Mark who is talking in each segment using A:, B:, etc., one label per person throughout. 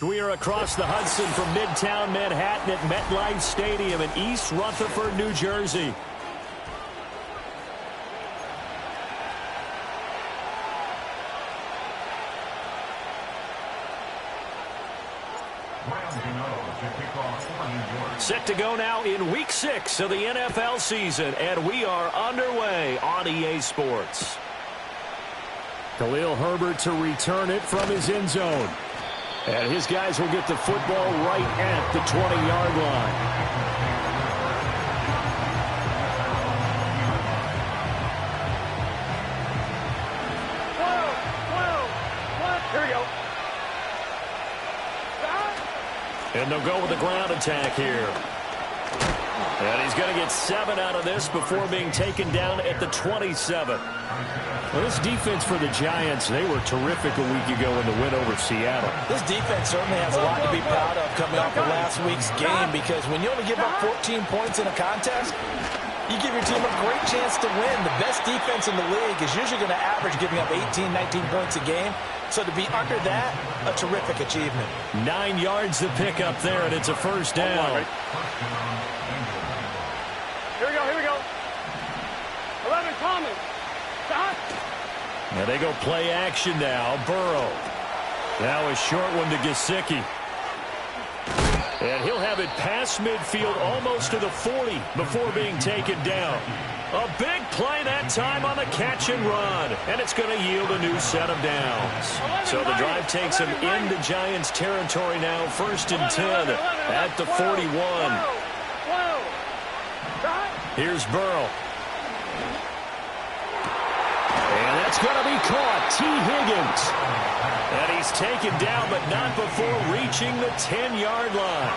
A: We are across the Hudson from Midtown Manhattan at MetLife Stadium in East Rutherford, New Jersey. Set to go now in Week 6 of the NFL season, and we are underway on EA Sports. Khalil Herbert to return it from his end zone. And his guys will get the football right at the 20-yard line.
B: Here we go.
A: And they'll go with the ground attack here. And he's going to get 7 out of this before being taken down at the 27. Well, this defense for the Giants, they were terrific a week ago in the win over Seattle.
C: This defense certainly has a lot to be proud of coming off of last week's game, because when you only give up 14 points in a contest, you give your team a great chance to win. The best defense in the league is usually going to average giving up 18, 19 points a game. So to be under that, a terrific achievement.
A: 9 yards to pick up there, and it's a first down.
B: Here we go. 11 Thomas. Stop.
A: And they go play action now. Burrow. Now a short one to Gesicki. And he'll have it past midfield almost to the 40 before being taken down. A big play that time on the catch and run. And it's going to yield a new set of downs. So the drive takes him into Giants territory now. 1st and 10 at the 41. Here's Burrow. And that's going to be caught. T. Higgins. And he's taken down, but not before reaching the 10-yard line.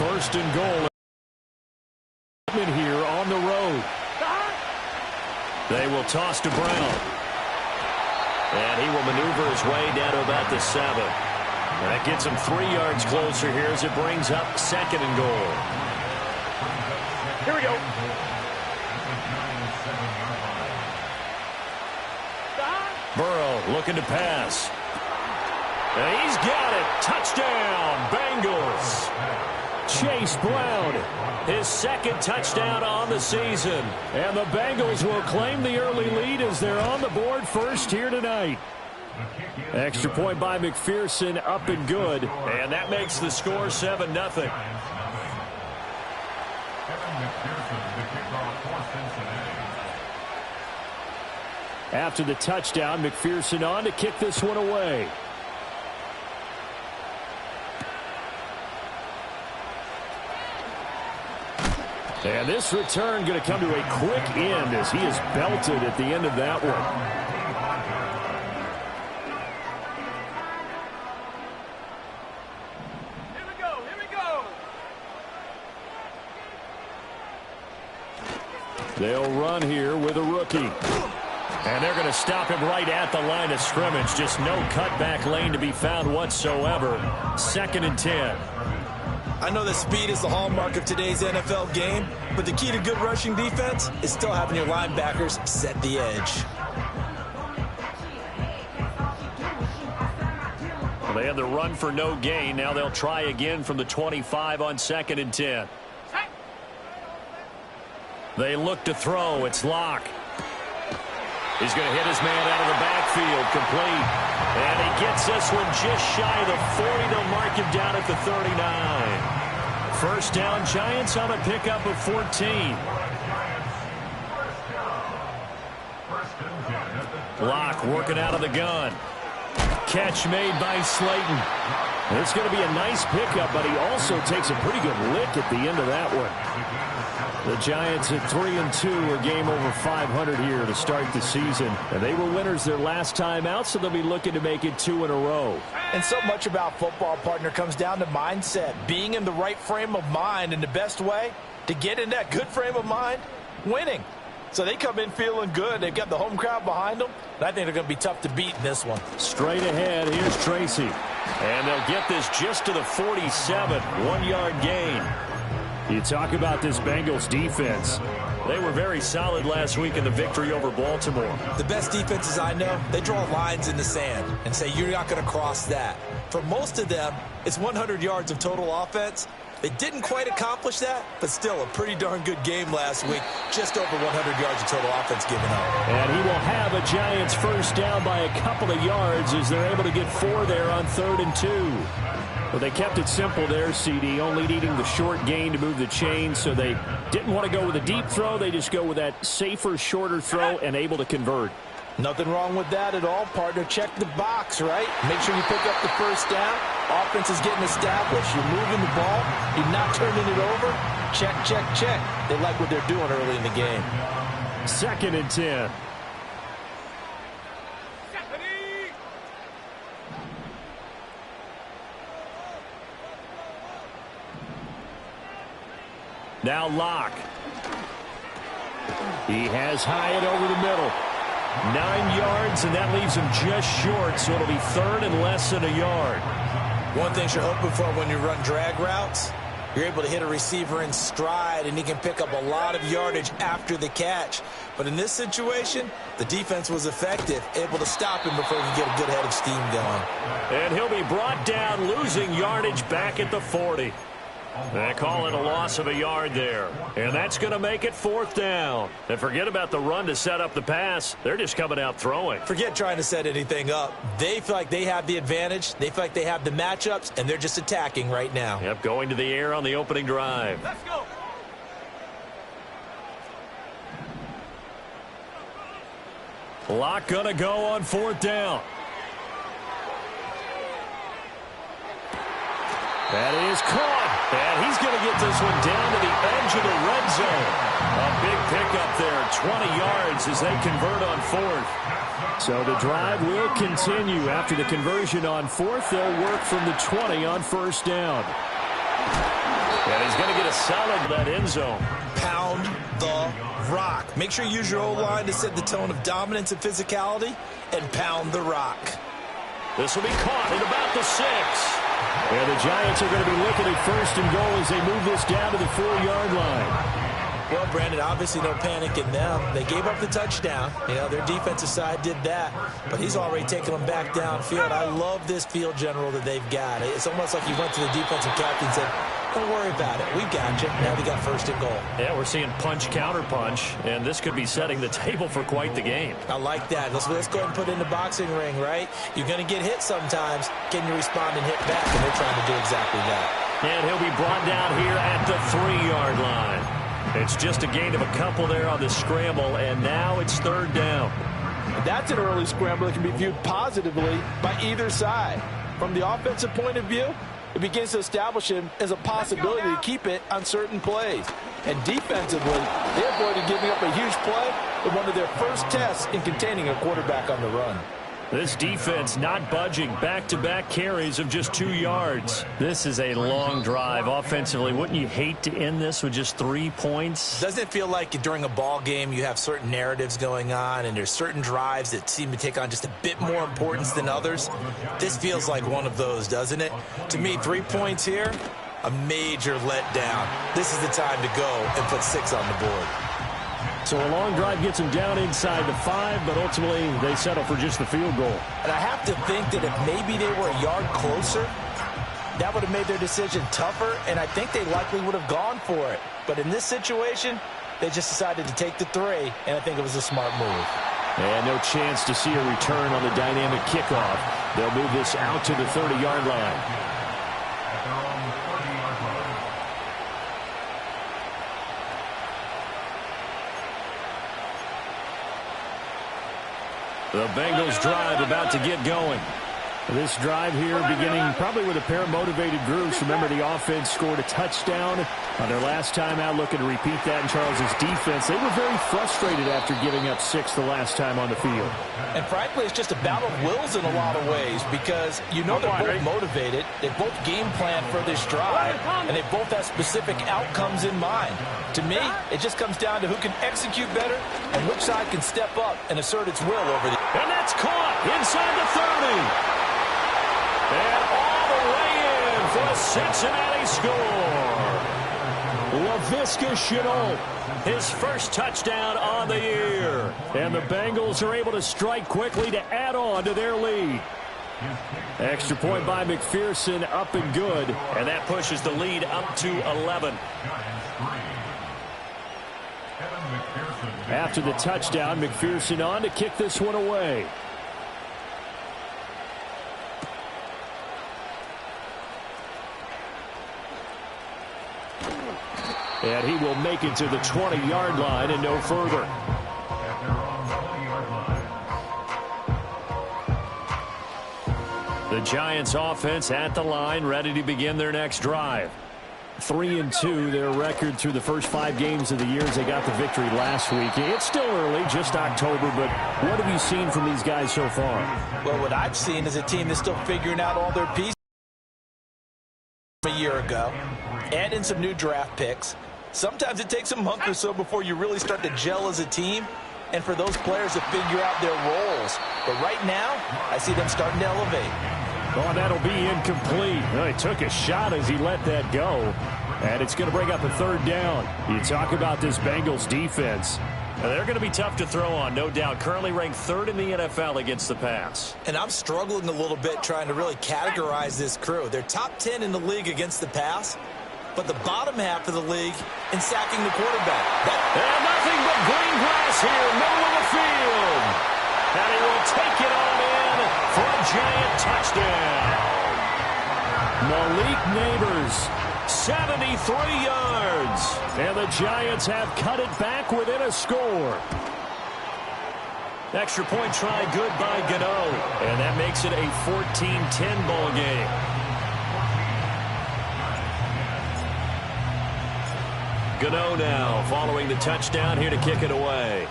A: 1st and goal. Here on the road. They will toss to Brown. And he will maneuver his way down to about the 7. And that gets him 3 yards closer here as it brings up 2nd and goal.
B: Here we go.
A: Burrow looking to pass. And he's got it. Touchdown, Bengals. Chase Brown, his 2nd touchdown on the season. And the Bengals will claim the early lead as they're on the board first here tonight. Extra point by McPherson, up and good. And that makes the score 7-0. After the touchdown, McPherson on to kick this one away. And this return going to come to a quick end as he is belted at the end of that one.
B: Here we go.
A: They'll run here with a rookie. And they're going to stop him right at the line of scrimmage. Just no cutback lane to be found whatsoever. 2nd and 10.
C: I know that speed is the hallmark of today's NFL game, but the key to good rushing defense is still having your linebackers set the edge.
A: Well, they had the run for no gain. Now they'll try again from the 25 on 2nd and 10. They look to throw. It's Locke. He's going to hit his man out of the backfield, complete. And he gets this one just shy of the 40. They'll mark him down at the 39. First down, Giants on a pickup of 14. Locke working out of the gun. Catch made by Slayton. It's going to be a nice pickup, but he also takes a pretty good lick at the end of that one. The Giants at 3-2, a game over 500 here to start the season. And they were winners their last time out, so they'll be looking to make it 2 in a row.
C: And so much about football, partner, comes down to mindset. Being in the right frame of mind, and the best way to get in that good frame of mind, winning. So they come in feeling good. They've got the home crowd behind them. And I think they're going to be tough to beat in this one.
A: Straight ahead, here's Tracy. And they'll get this just to the 47, 1-yard gain. You talk about this Bengals defense. They were very solid last week in the victory over Baltimore.
C: The best defenses I know, they draw lines in the sand and say, you're not going to cross that. For most of them, it's 100 yards of total offense. They didn't quite accomplish that, but still a pretty darn good game last week. Just over 100 yards of total offense given up.
A: And he will have a Giants first down by a couple of yards as they're able to get 4 there on 3rd and 2. But they kept it simple there, CD, only needing the short gain to move the chain, so they didn't want to go with a deep throw. They just go with that safer, shorter throw and able to convert.
C: Nothing wrong with that at all, partner. Check the box, right? Make sure you pick up the first down. Offense is getting established. You're moving the ball. You're not turning it over. Check, check, check. They like what they're doing early in the game.
A: 2nd and 10. Now Locke. He has Hyatt over the middle. 9 yards, and that leaves him just short, so it'll be 3rd and less than a yard.
C: One thing you're hoping for when you run drag routes, you're able to hit a receiver in stride, and he can pick up a lot of yardage after the catch. But in this situation, the defense was effective, able to stop him before he could get a good head of steam going.
A: And he'll be brought down, losing yardage back at the 40. They call it a loss of a yard there. And that's going to make it 4th down. And forget about the run to set up the pass. They're just coming out throwing.
C: Forget trying to set anything up. They feel like they have the advantage. They feel like they have the matchups, and they're just attacking right now.
A: Yep, going to the air on the opening drive.
B: Let's go.
A: Locke going to go on 4th down. That is caught. And he's going to get this one down to the edge of the red zone. A big pickup there, 20 yards as they convert on 4th. So the drive will continue. After the conversion on 4th, they'll work from the 20 on 1st down. And he's going to get a solid that end zone.
C: Pound the rock. Make sure you use your O-line to set the tone of dominance and physicality, and pound the rock.
A: This will be caught at about the 6. And the Giants are going to be looking at 1st and goal as they move this down to the 4-yard line.
C: Well, Brandon, obviously no panic in them. They gave up the touchdown. You know, their defensive side did that. But he's already taken them back downfield. I love this field general that they've got. It's almost like he went to the defensive captain and said, don't worry about it. We've got you. Now we got 1st and goal.
A: Yeah, we're seeing punch, counter punch, and this could be setting the table for quite the game.
C: I like that. Let's go ahead and put it in the boxing ring, right? You're going to get hit sometimes. Can you respond and hit back? And they're trying to do exactly that.
A: And he'll be brought down here at the 3-yard line. It's just a gain of a couple there on the scramble, and now it's 3rd down.
C: That's an early scramble that can be viewed positively by either side. From the offensive point of view, it begins to establish him as a possibility to keep it on certain plays. And defensively, they avoided giving up a huge play in one of their first tests in containing a quarterback on the run.
A: This defense not budging. Back-to-back carries of just 2 yards. This is a long drive offensively. Wouldn't you hate to end this with just 3 points?
C: Doesn't it feel like during a ball game you have certain narratives going on and there's certain drives that seem to take on just a bit more importance than others? This feels like one of those, doesn't it? To me, 3 points here, a major letdown. This is the time to go and put 6 on the board.
A: So a long drive gets them down inside the 5, but ultimately they settle for just the field goal.
C: And I have to think that if maybe they were a yard closer, that would have made their decision tougher, and I think they likely would have gone for it. But in this situation, they just decided to take the 3, and I think it was a smart move.
A: And no chance to see a return on the dynamic kickoff. They'll move this out to the 30-yard line. The Bengals drive about to get going. This drive here beginning probably with a pair of motivated groups. Remember, the offense scored a touchdown on their last time out, looking to repeat that in Charles's defense. They were very frustrated after giving up 6 the last time on the field.
C: And frankly, it's just a battle of wills in a lot of ways because you know they're both motivated. They both game plan for this drive, and they both have specific outcomes in mind. To me, it just comes down to who can execute better and which side can step up and assert its will over the...
A: And that's caught inside the 30. And all the way in for a Cincinnati score. Laviska Shenault, his first touchdown on the year. And the Bengals are able to strike quickly to add on to their lead. Extra point by McPherson, up and good. And that pushes the lead up to 11. After the touchdown, McPherson on to kick this one away. And he will make it to the 20-yard line and no further. The Giants offense at the line, ready to begin their next drive. 3-2, their record through the first 5 games of the year as they got the victory last week. It's still early, just October, but what have you seen from these guys so far?
C: Well, what I've seen is a team that's still figuring out all their pieces a year ago. Add in some new draft picks. Sometimes it takes a month or so before you really start to gel as a team and for those players to figure out their roles. But right now, I see them starting to elevate.
A: Oh, that'll be incomplete. Well, he took a shot as he let that go. And it's going to bring up a 3rd down. You talk about this Bengals defense. They're going to be tough to throw on, no doubt. Currently ranked 3rd in the NFL against the pass.
C: And I'm struggling a little bit trying to really categorize this crew. They're top 10 in the league against the pass, but the bottom half of the league in sacking the quarterback.
A: And nothing but green grass here, middle of the field. And he will take it on in for a Giant touchdown. Malik Nabers, 73 yards. And the Giants have cut it back within a score. Extra point try good by Gano. And that makes it a 14-10 ball game. Gano now following the touchdown here to kick it away.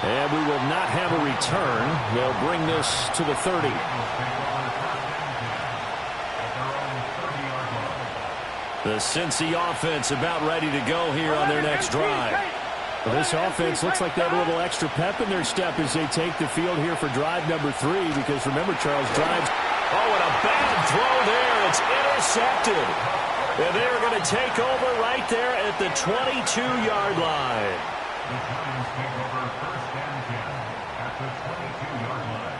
A: And we will not have a return. They'll bring this to the 30. The Cincy offense about ready to go here on their next drive. Well, this offense looks like they have a little extra pep in their step as they take the field here for drive number 3. Because remember, Charles, drives... Oh, and a bad throw there. It's intercepted. And they're going to take over right there at the 22-yard line. The Giants take over 1st and 10 at the 22-yard line.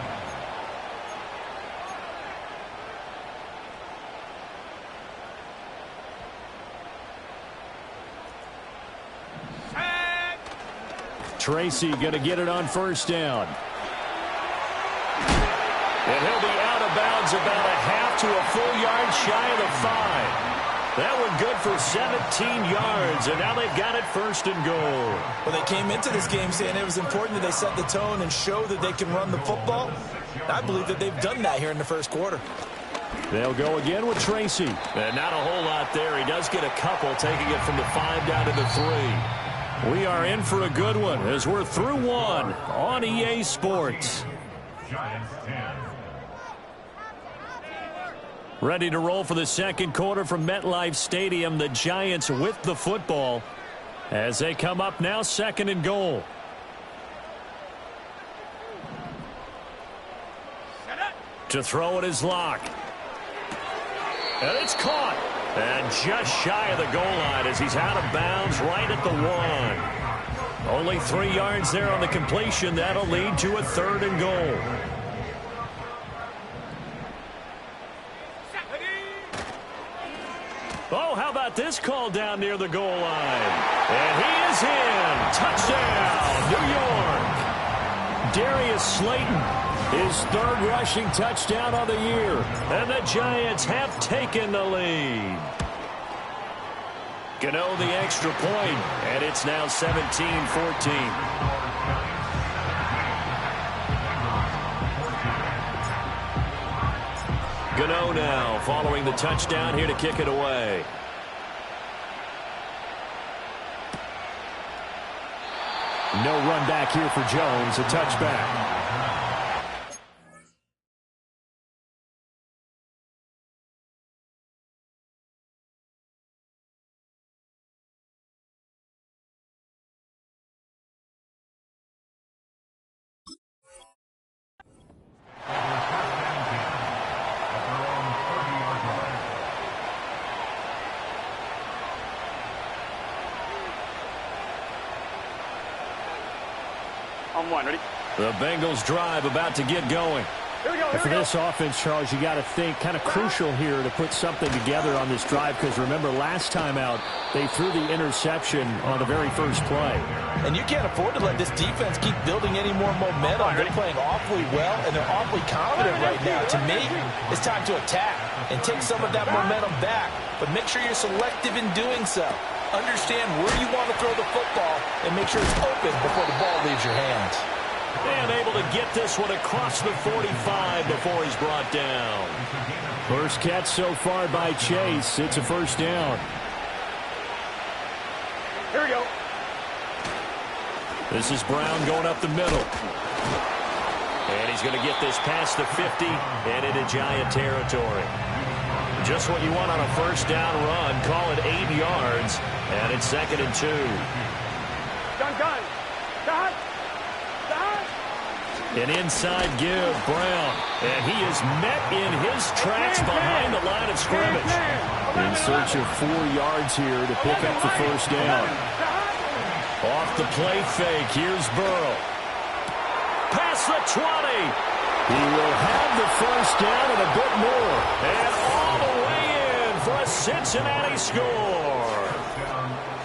A: Tracy going to get it on 1st down. And he'll be out of bounds about a half to a full yard shy of the 5. That one good for 17 yards, and now they've got it 1st and goal.
C: Well, they came into this game saying it was important that they set the tone and show that they can run the football. I believe that they've done that here in the 1st quarter.
A: They'll go again with Tracy. And not a whole lot there. He does get a couple, taking it from the 5 down to the 3. We are in for a good one as we're through 1 on EA Sports. Giants 10. Ready to roll for the 2nd quarter from MetLife Stadium. The Giants with the football as they come up now 2nd and goal. To throw it is Locke. And it's caught. And just shy of the goal line as he's out of bounds right at the 1. Only 3 yards there on the completion. That'll lead to a 3rd and goal. Oh, how about this call down near the goal line? And he is in. Touchdown, New York. Darius Slayton, his 3rd rushing touchdown of the year. And the Giants have taken the lead. Gano the extra point, and it's now 17-14. Gano now following the touchdown here to kick it away.
D: No run back here for Jones, a touchback.
B: On one, ready?
A: The Bengals drive about to get going.
B: Here we go,
D: And for this offense, Charles, you got to think kind of crucial here to put something together on this drive, because remember last time out they threw the interception on the very first play.
C: And you can't afford to let this defense keep building any more momentum. They're playing awfully well, and they're awfully confident right now. To me, it's time to attack and take some of that momentum back, but make sure you're selective in doing so. Understand where you want to throw the football and make sure it's open before the ball leaves your hands.
A: And able to get this one across the 45 before he's brought down.
D: First catch so far by Chase. It's a first down.
B: Here we go.
A: This is Brown going up the middle. And he's going to get this past the 50 and into Giant territory. Just what you want on a first down run. Call it 8 yards. And it's 2nd and 2.
B: Gun. Dot.
A: An inside give, Brown. And he is met in his tracks behind the line of scrimmage.
D: In search of 4 yards here to pick up the first down.
A: Off the play fake, here's Burrow. Past the 20.
D: He will have the first down and a bit more.
A: And all the way in for a Cincinnati score.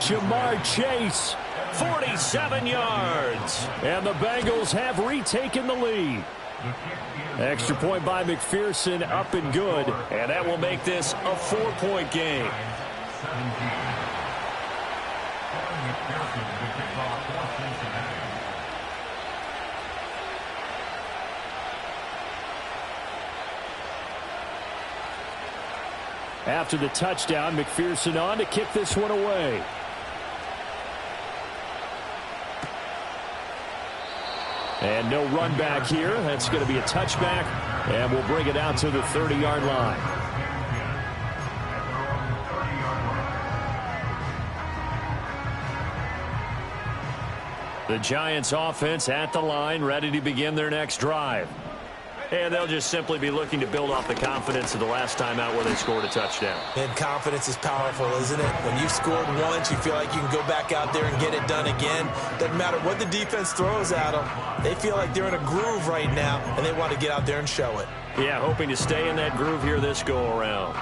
D: Ja'Marr Chase,
A: 47 yards.
D: and the Bengals have retaken the lead. Extra point by McPherson, up and good.
A: And that will make this a 4-point game.
D: After the touchdown, McPherson on to kick this one away. And no run back here. That's going to be a touchback, and we'll bring it out to the 30-yard line.
A: The Giants offense at the line, ready to begin their next drive. And they'll just simply be looking to build off the confidence of the last time out where they scored a touchdown.
C: And confidence is powerful, isn't it? When you've scored once, you feel like you can go back out there and get it done again. Doesn't matter what the defense throws at them. They feel like they're in a groove right now, and they want to get out there and show it.
A: Yeah, hoping to stay in that groove here this go-around.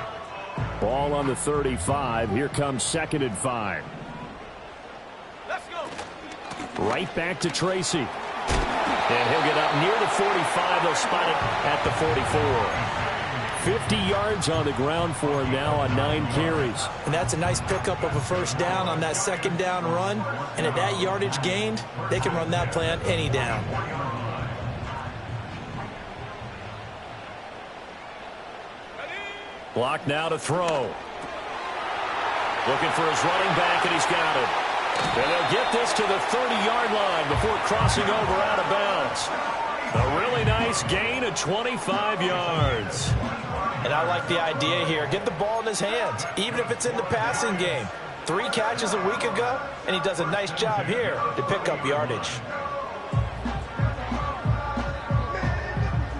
D: Ball on the 35. Here comes 2nd and 5.
B: Let's go.
D: Right back to Tracy.
A: And he'll get up near the 45. They'll spot it at the 44.
D: 50 yards on the ground for him now on 9 carries.
C: And that's a nice pickup of a first down on that second down run. And at that yardage gained, they can run that play on any down.
A: Block now to throw. Looking for his running back, and he's got it. And they'll get this to the 30-yard line before crossing over out of bounds. A really nice gain of 25 yards.
C: And I like the idea here. Get the ball in his hands, even if it's in the passing game. 3 catches a week ago, and he does a nice job here to pick up yardage.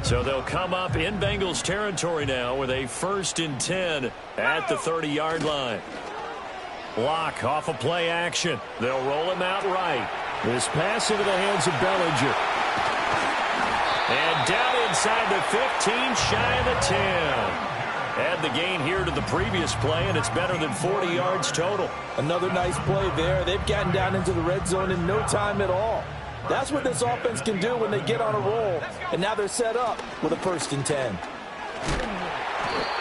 A: So they'll come up in Bengals territory now with a 1st and 10 at the 30-yard line. Block off of play action. They'll roll him out right.
D: This pass into the hands of Bellinger.
A: And down inside the 15, shy of the 10. Add the gain here to the previous play, and it's better than 40 yards total.
C: Another nice play there. They've gotten down into the red zone in no time at all. That's what this offense can do when they get on a roll. And now they're set up with a 1st and 10.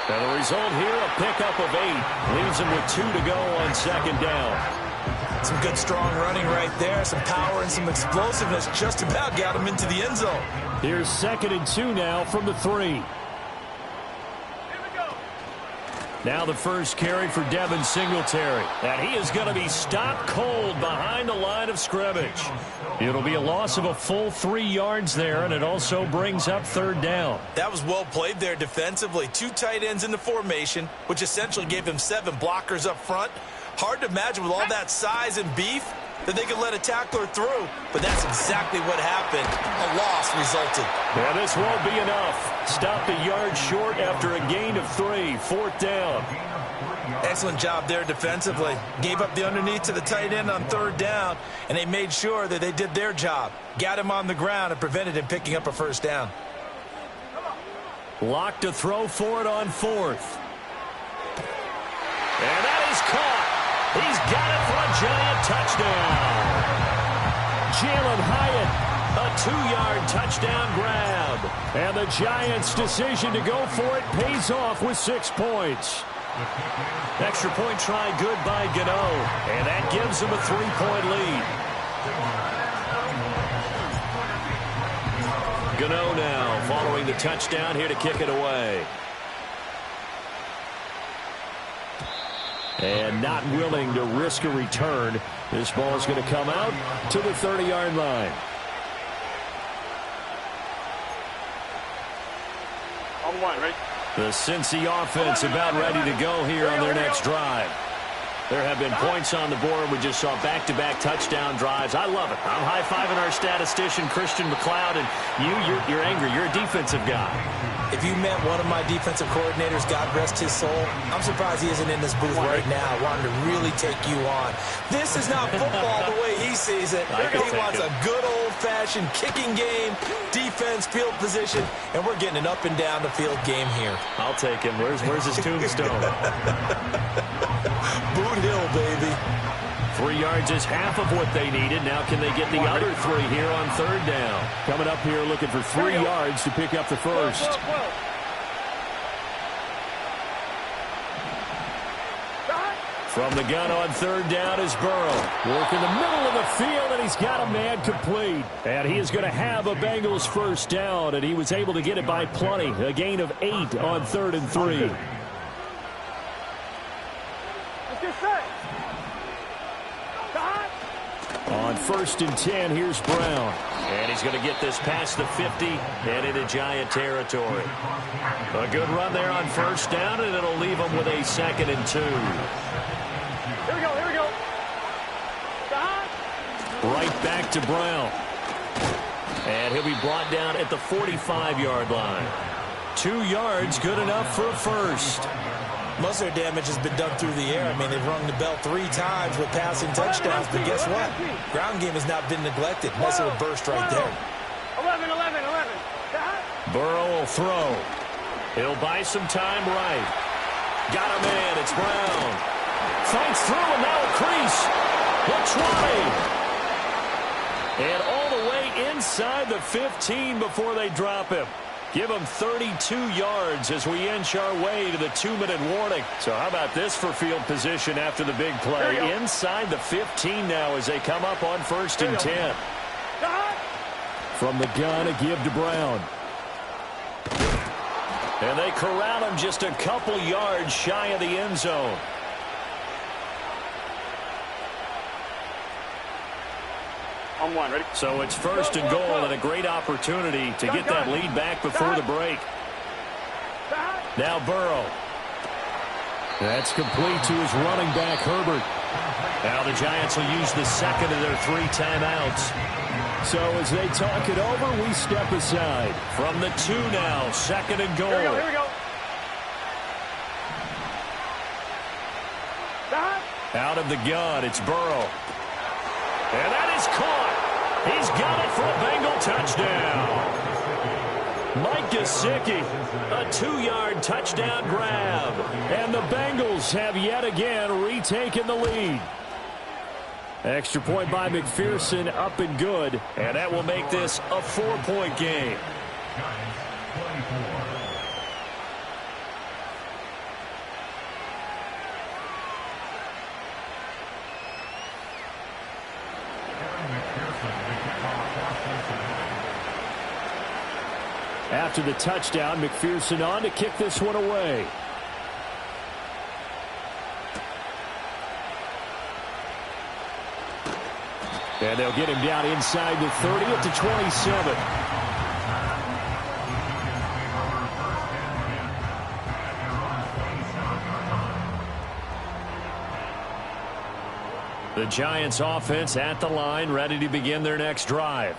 A: And the result here, a pickup of 8. Leaves them with 2 to go on 2nd down.
C: Some good, strong running right there. Some power and some explosiveness just about got him into the end zone.
D: Here's 2nd and 2 now from the 3.
A: Now the first carry for Devin Singletary. And he is going to be stopped cold behind the line of scrimmage. It'll be a loss of a full 3 yards there, and it also brings up third down.
C: That was well played there defensively. 2 tight ends in the formation, which essentially gave him 7 blockers up front. Hard to imagine with all that size and beef that they could let a tackler through, but that's exactly what happened. A loss resulted.
A: Yeah, this won't be enough. Stopped a yard short after a gain of 3, fourth down.
C: Excellent job there defensively. Gave up the underneath to the tight end on third down, and they made sure that they did their job. Got him on the ground and prevented him picking up a first down.
A: Locked to throw for it on fourth. And that is caught. He's got it for a giant touchdown. Jalen Hyatt, a 2-yard touchdown grab. And the Giants' decision to go for it pays off with 6 points. Extra point try good by Gano. And that gives him a 3-point lead. Gano now following the touchdown here to kick it away. And not willing to risk a return. This ball is going to come out to the 30-yard line.
B: On one, ready?
A: The Cincy offense about ready to go here on their next drive. There have been points on the board. We just saw back-to-back touchdown drives. I love it. I'm high-fiving our statistician, Christian McLeod, and you're angry. You're a defensive guy.
C: If you met one of my defensive coordinators, God rest his soul, I'm surprised he isn't in this booth right now wanting to really take you on. This is not football the way he sees it. He wants a good old-fashioned kicking game, defense, field position, and we're getting an up-and-down-the-field game here.
A: I'll take him. Where's his tombstone?
C: Boot Hill, baby.
A: 3 yards is half of what they needed. Now can they get the other 3 here on third down?
D: Coming up here looking for 3 yards to pick up the first.
A: From the gun on third down is Burrow. Work in the middle of the field, and he's got a man complete. And he is going to have a Bengals first down, and he was able to get it by plenty. A gain of 8 on 3rd and 3.
B: Let's get set.
A: On 1st and 10, here's Brown. And he's going to get this past the 50 and into Giant territory. A good run there on first down, and it'll leave him with a 2nd and 2.
B: Here we go, here we go.
A: Right back to Brown. And he'll be brought down at the 45-yard line. 2 yards, good enough for a first.
C: Most of their damage has been done through the air. I mean, they've rung the bell 3 times with passing touchdowns, but guess what? Ground game has not been neglected. Nice little burst right there.
B: 11.
A: Burrow will throw. He'll buy some time right. Got a man. It's Brown. Fights through, and now a crease. The 20. And all the way inside the 15 before they drop him. Give him 32 yards as we inch our way to the 2-minute warning. So how about this for field position after the big play? Inside the 15 now as they come up on 1st and 10.
D: From the gun, a give to Brown.
A: And they corral him just a couple yards shy of the end zone.
B: On one, ready?
A: So it's 1st and goal and a great opportunity to get that lead back before the break. Now Burrow.
D: That's complete to his running back, Herbert.
A: Now the Giants will use the 2nd of their 3 timeouts.
D: So as they talk it over, we step aside.
A: From the 2 now, 2nd and goal.
B: Here we go.
A: Out of the gun, it's Burrow. And that is caught. He's got it for a Bengal touchdown. Mike Gesicki, a 2-yard touchdown grab. And the Bengals have yet again retaken the lead. Extra point by McPherson, up and good. And that will make this a 4-point game. After the touchdown, McPherson on to kick this one away.
D: And they'll get him down inside the 30 at the 27. The Giants offense at the line, ready to begin their next drive.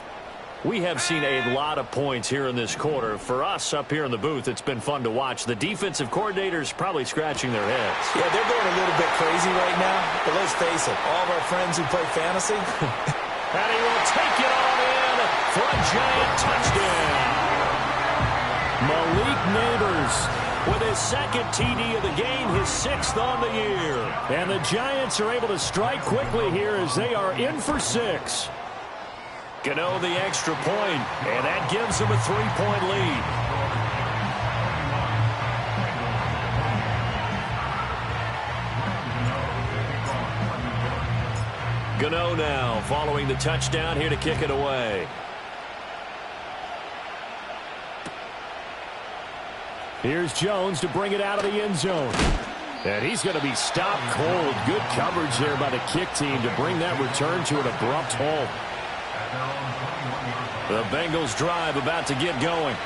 D: We have seen a lot of points here in this quarter. For us up here in the booth, it's been fun to watch. The defensive coordinators probably scratching their heads.
C: Yeah, they're going a little bit crazy right now. But let's face it, all of our friends who play fantasy.
A: And he will take it on in for a Giant touchdown. Malik Neighbors with his second TD of the game, his 6th on the year.
D: And the Giants are able to strike quickly here as they are in for 6.
A: Gano the extra point, and that gives them a 3-point lead. Gano now following the touchdown here to kick it away.
D: Here's Jones to bring it out of the end zone. And he's going to be stopped cold. Good coverage there by the kick team to bring that return to an abrupt halt.
A: The Bengals drive about to get going.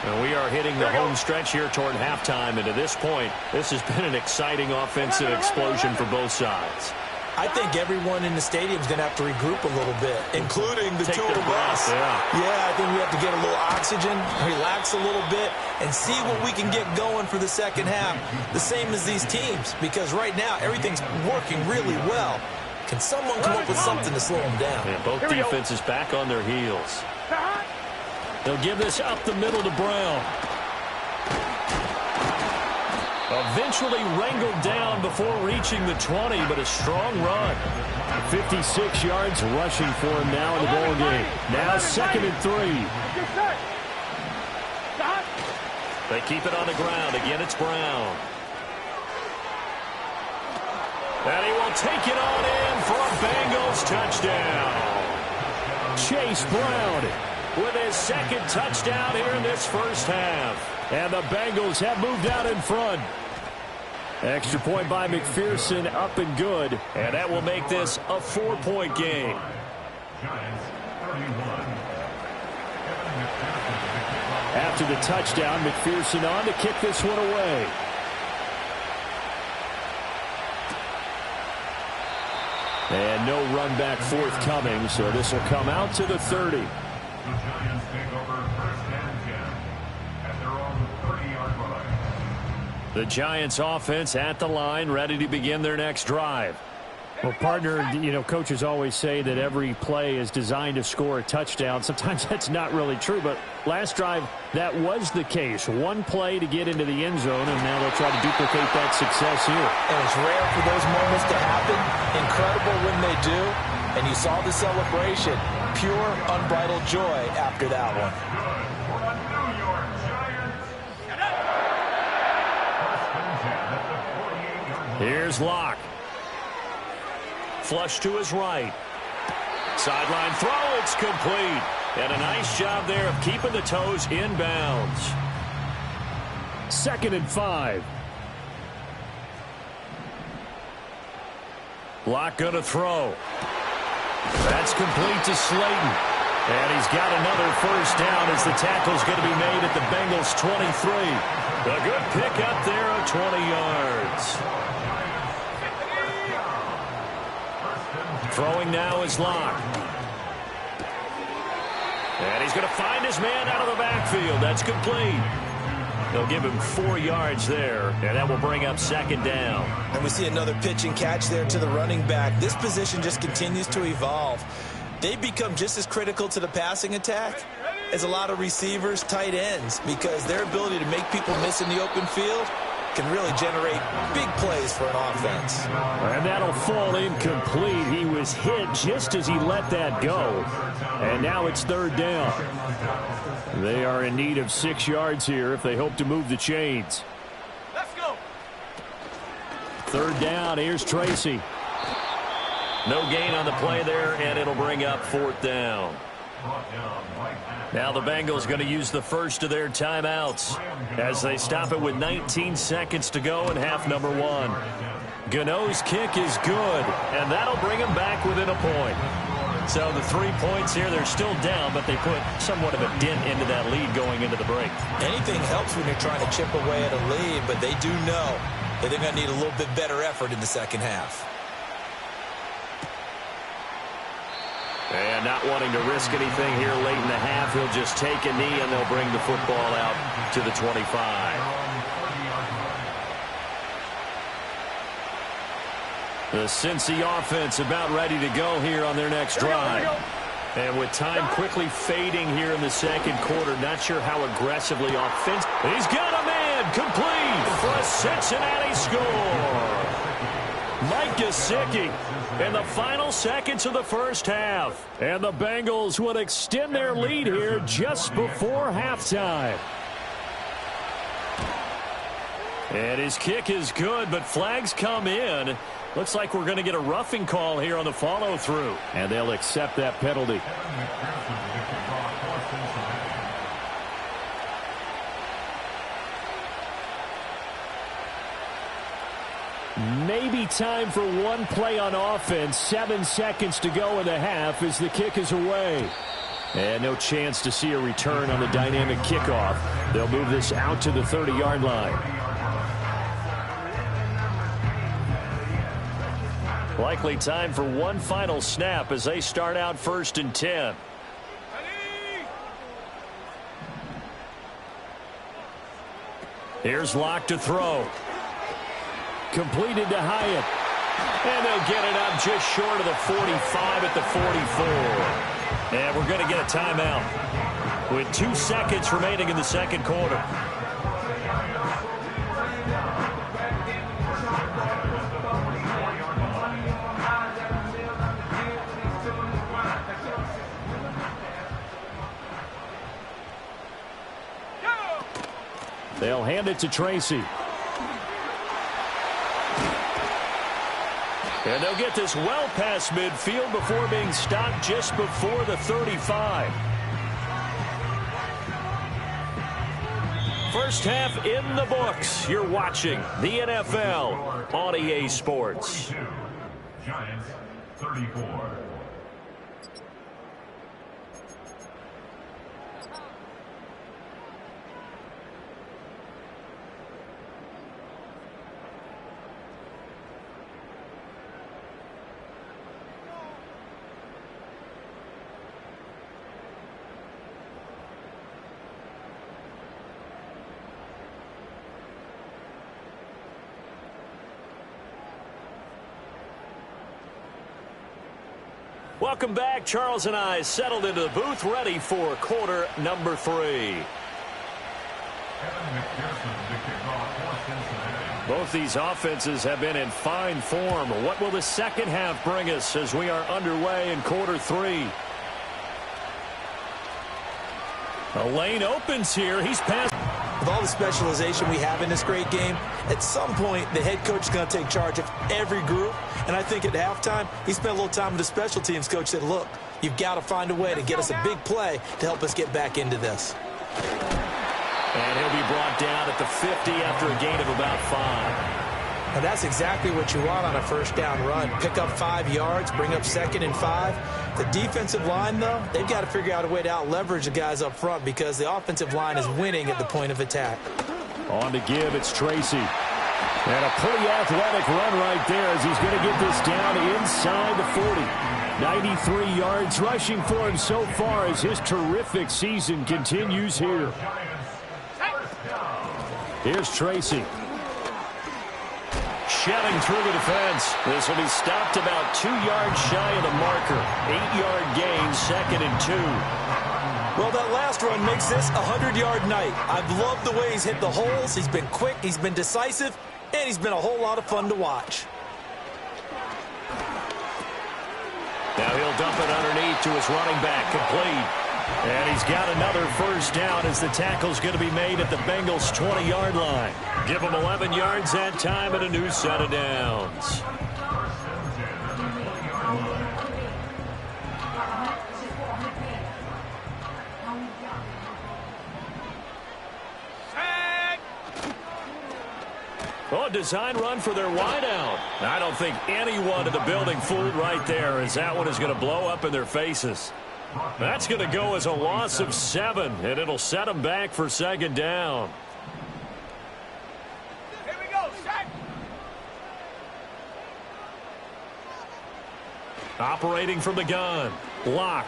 A: And we are hitting the home stretch here toward halftime. And to this point, this has been an exciting offensive explosion for both sides.
C: I think everyone in the stadium is going to have to regroup a little bit, including the two of us. Yeah, I think we have to get a little oxygen, relax a little bit, and see what we can get going for the second half. The same as these teams, because right now everything's working really well. Can someone come up with something to slow them down?
A: Yeah, both defenses back on their heels. They'll give this up the middle to Brown. Eventually wrangled down before reaching the 20, but a strong run.
D: 56 yards rushing for him now in the ball game. Now 2nd and 3.
A: They keep it on the ground. Again, it's Brown. And he will take it on in for a Bengals touchdown.
D: Chase Brown
A: with his 2nd touchdown here in this first half.
D: And the Bengals have moved out in front. Extra point by McPherson, up and good.
A: And that will make this a 4-point game.
D: After the touchdown, McPherson on to kick this one away. And no run back forthcoming, so this will come out to the 30.
E: The Giants take over 1st and 10 at their own 30-yard line.
A: The Giants offense at the line, ready to begin their next drive.
D: Well, partner, you know, coaches always say that every play is designed to score a touchdown. Sometimes that's not really true, but last drive, that was the case. One play to get into the end zone, and now they'll try to duplicate that success here.
C: And it's rare for those moments to happen. Incredible when they do. And you saw the celebration. Pure, unbridled joy after that one.
A: Here's Locke. Flush to his right. Sideline throw, it's complete. And a nice job there of keeping the toes inbounds.
D: 2nd and 5.
A: Locke gonna throw. That's complete to Slayton. And he's got another first down as the tackle's going to be made at the Bengals 23. A good pick up there of 20 yards. Throwing now is Locke. And he's going to find his man out of the backfield. That's complete. They'll give him 4 yards there, and that will bring up 2nd down.
C: And we see another pitch and catch there to the running back. This position just continues to evolve. They've become just as critical to the passing attack as a lot of receivers, tight ends, because their ability to make people miss in the open field can really generate big plays for an offense.
D: And that'll fall incomplete. He was hit just as he let that go. And now it's 3rd down. They are in need of 6 yards here if they hope to move the chains.
B: Let's go.
D: 3rd down, here's Tracy.
A: No gain on the play there, and it'll bring up 4th down. Now the Bengals going to use the first of their timeouts as they stop it with 19 seconds to go in half number 1. Gano's kick is good, and that'll bring him back within a point. So the 3 points here, they're still down, but they put somewhat of a dent into that lead going into the break.
C: Anything helps when you're trying to chip away at a lead, but they do know that they're going to need a little bit better effort in the second half.
A: And not wanting to risk anything here late in the half, he'll just take a knee, and they'll bring the football out to the 25. The Cincy offense about ready to go here on their next drive. And with time quickly fading here in the second quarter, not sure how aggressively offensive. He's got a man complete for a Cincinnati score. Mike Gesicki in the final seconds of the first half. And the Bengals would extend their lead here just before halftime. And his kick is good, but flags come in. Looks like we're going to get a roughing call here on the follow-through.
D: And they'll accept that penalty. Maybe time for one play on offense. 7 seconds to go in the half as the kick is away. And no chance to see a return on the dynamic kickoff. They'll move this out to the 30-yard line. Likely time for one final snap as they start out 1st and 10. Here's Locke to throw. Completed to Hyatt. And they'll get it up just short of the 45 at the 44. And we're going to get a timeout with 2 seconds remaining in the second quarter. They'll hand it to Tracy. And they'll get this well past midfield before being stopped just before the 35. First half in the books. You're watching the NFL on EA Sports.
E: Giants 34.
A: Welcome back. Charles and I settled into the booth, ready for quarter number 3. Both these offenses have been in fine form. What will the second half bring us as we are underway in quarter 3? A lane opens here. He's passed.
C: With all the specialization we have in this great game, at some point the head coach is going to take charge of every group. And I think at halftime, he spent a little time with the special teams coach, said, look, you've got to find a way to get us a big play to help us get back into this.
A: And he'll be brought down at the 50 after a gain of about 5.
C: And that's exactly what you want on a first down run. Pick up 5 yards, bring up 2nd and 5. The defensive line, though, they've got to figure out a way to out-leverage the guys up front because the offensive line is winning at the point of attack.
D: On to give, it's Tracy. And a pretty athletic run right there as he's going to get this down inside the 40. 93 yards rushing for him so far as his terrific season continues here. Here's Tracy. Shelling through the defense. This will be stopped about 2 yards shy of the marker. 8-yard gain, 2nd and 2.
C: Well, that last run makes this a 100-yard night. I've loved the way he's hit the holes. He's been quick, he's been decisive, and he's been a whole lot of fun to watch.
A: Now he'll dump it underneath to his running back, complete. And he's got another first down as the tackle's going to be made at the Bengals' 20-yard line. Give him 11 yards that time and a new set of downs. Oh, a design run for their wideout. I don't think anyone in the building fooled right there, as that one is going to blow up in their faces. That's going to go as a loss of 7, and it'll set them back for second down.
B: Here we go, set.
A: Operating from the gun. Lock.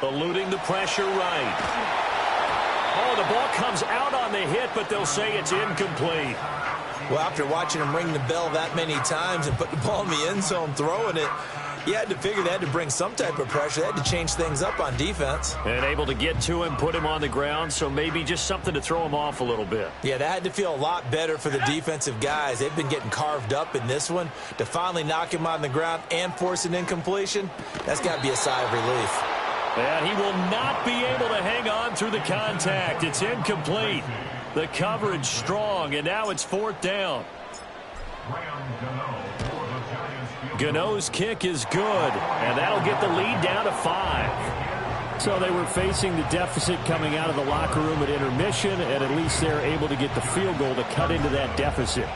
A: Eluding the pressure right. Oh, the ball comes out on the hit, but they'll say it's incomplete.
C: Well, after watching him ring the bell that many times and put the ball in the end zone throwing it, you had to figure they had to bring some type of pressure. They had to change things up on defense.
A: And able to get to him, put him on the ground, so maybe just something to throw him off a little bit.
C: Yeah, that had to feel a lot better for the defensive guys. They've been getting carved up in this one. To finally knock him on the ground and force an incompletion, that's got to be a sigh of relief.
A: And he will not be able to hang on through the contact. It's incomplete. The coverage strong, and now it's 4th down. Gano's kick is good, and that'll get the lead down to 5.
D: So they were facing the deficit coming out of the locker room at intermission, and at least they're able to get the field goal to cut into that deficit.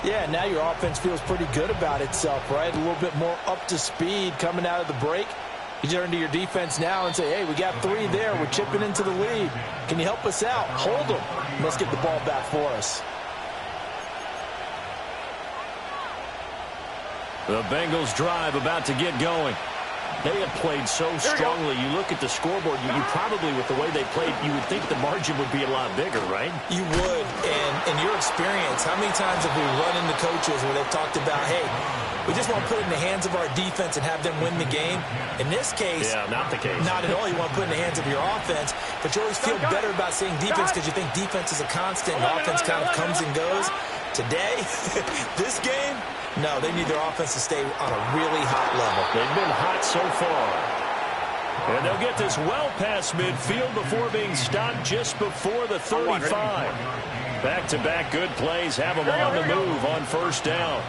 C: Yeah, now your offense feels pretty good about itself, right? A little bit more up to speed coming out of the break. You turn to your defense now and say, hey, we got 3 there. We're chipping into the lead. Can you help us out? Hold them. Let's get the ball back for us.
A: The Bengals drive about to get going. They have played so strongly. You look at the scoreboard, you probably, with the way they played, you would think the margin would be a lot bigger, right?
C: You would. And in your experience, how many times have we run into coaches where they've talked about, hey, we just want to put it in the hands of our defense and have them win the game? In this case,
A: yeah, not the case.
C: Not at all. You want to put it in the hands of your offense, but you always feel better about saying defense because you think defense is a constant and offense kind of comes and goes. Today, this game, no, they need their offense to stay on a really hot level.
A: They've been hot so far. And they'll get this well past midfield before being stopped just before the 35. Back-to-back good plays have them on the move on 1st down.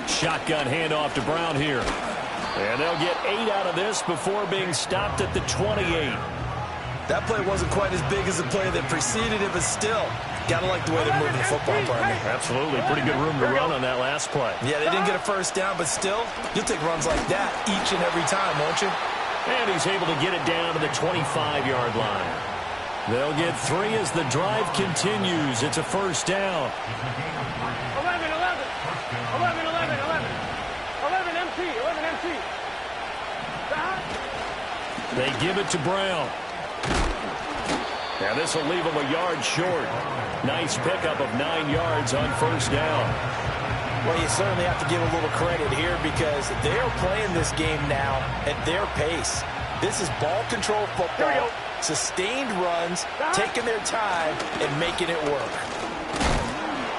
A: Shotgun handoff to Brown here. And they'll get 8 out of this before being stopped at the 28.
C: That play wasn't quite as big as the play that preceded it, but still, gotta like the way they're moving the football, partner.
A: Absolutely. Pretty good room to run on that last play.
C: Yeah, they didn't get a 1st down, but still, you'll take runs like that each and every time, won't you?
A: And he's able to get it down to the 25-yard line. They'll get 3 as the drive continues. It's a 1st down.
B: 11, 11. 11, 11, 11. 11 MT, 11 MT.
A: They give it to Brown. Now this will leave him a yard short. Nice pickup of 9 yards on 1st down.
C: Well, you certainly have to give a little credit here because they're playing this game now at their pace. This is ball control football, sustained runs, taking their time, and making it work.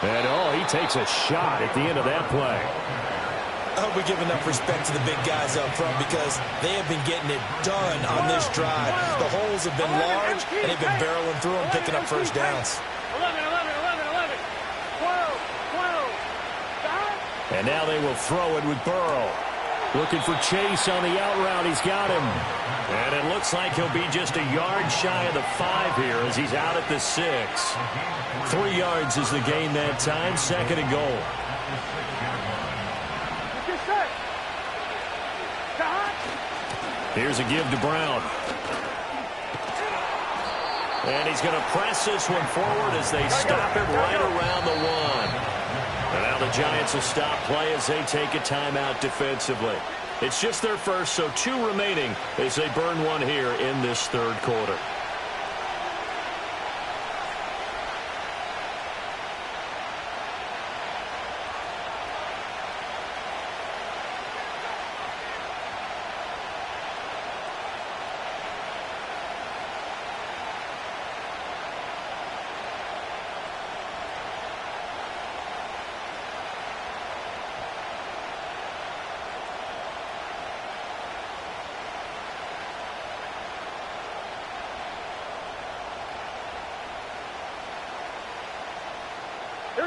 D: And, he takes a shot at the end of that play.
C: I hope we give enough respect to the big guys up front because they have been getting it done on this drive. The holes have been large, and they've been barreling through them, picking up 1st downs.
B: 11, 11, 11, 11. 12, 12.
A: And now they will throw it with Burrow. Looking for Chase on the out route. He's got him. And it looks like he'll be just a yard shy of the 5 here as he's out at the 6. 3 yards is the gain that time. 2nd and goal. Here's a give to Brown. And he's going to press this one forward as they stop it right around the 1. And now the Giants will stop play as they take a timeout defensively. It's just their first, so 2 remaining as they burn 1 here in this 3rd quarter.